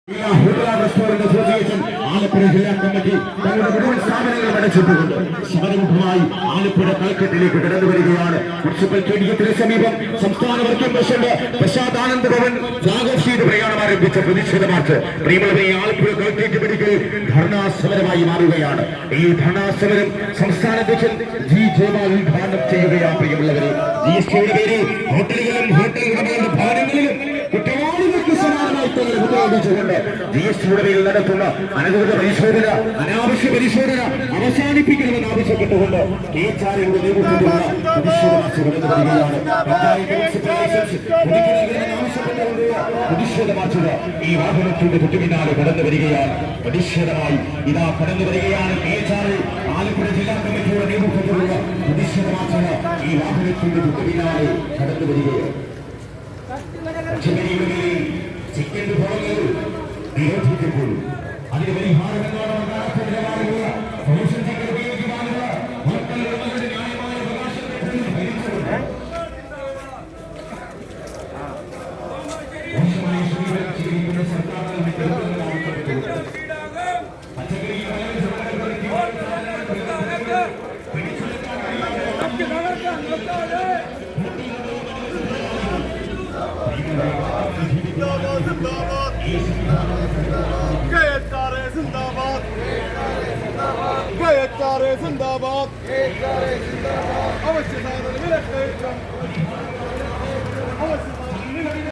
Restaurant association Alappuzha ജില്ലാ committee തങ്ങളുടെ മുഴുവൻ സ്ഥാപനങ്ങൾ അടച്ചിട്ടുകൊണ്ട് സമരമുഖമായി ആലപ്പുഴ കൽക്കട്ടിലേക്ക് കടന്നു വരികയാണ്. മുനിസിപ്പൽ സ്റ്റേഡിയത്തിന് സമീപം സംസ്ഥാന working president Prasad Anand Bhavan flag off ചെയ്ത് പ്രയാണം ആരംഭിച്ച പ്രതിഷേധ മാർച്ച് പ്രിയമുള്ളവരെ ആലപ്പുഴ കളക്ടറേറ്റ് മെഡിക്കൽ ധർണാ സമരമായി മാറുകയാണ്. ഈ ധർണാ സമരം സംസ്ഥാന അധ്യക്ഷൻ ജി ജയപാൽ ഉദ്ഘാടനം ചെയ്യുകയാണ്. പ്രിയമുള്ളവരെ, ജിഎസ്ടിയുടെ പേരിൽ ഹോട്ടലുകളും ഭവനങ്ങളിലും കുറ്റവാളികൾക്ക് സമാനമായി ഉപയോഗിച്ചുകൊണ്ട് ജിഎസ്ടിയുടെ പേരിൽ നടത്തുന്ന അനധികൃത പരിശോധന, അനാവശ്യ പരിശോധന അവസാനിപ്പിക്കണമെന്ന് ആവശ്യപ്പെട്ടുകൊണ്ട് കേച്ചാരയുടെ നേതൃത്വത്തിലുള്ള പ്രതിഷേധ മാർച്ച് കടന്നു വരികയാണ്. പ്രതിഷേധ മാർച്ച് ഈ വാഹനത്തിന്റെ തൊട്ടുപിന്നാലെ കടന്നു വരികയാണ്. പ്രതിഷേധമായി ഇതാ കടന്നു വരികയാണ്. കേച്ചാറ് ആലപ്പുഴ ജില്ലാ കമ്മിറ്റിയുടെ നേതൃത്വത്തിലുള്ള പ്രതിഷേധ മാർച്ച് ഈ വാഹനത്തിന്റെ തൊട്ടുപിന്നാലെ കടന്നു വരികയാണ്. ചിക്കൻ വിഭവങ്ങൾ നിരോധിക്കുമ്പോൾ അതിന് പരിഹാരം ഉപയോഗിക്കുവാനുള്ള ഹോട്ടലുകളുടെ ന്യായമായ അവകാശത്തെ മോശമായ സമീപനം സ്വീകരിക്കുന്ന സർക്കാരുകൾ പച്ചക്കറി जिंदाबाद अवश्य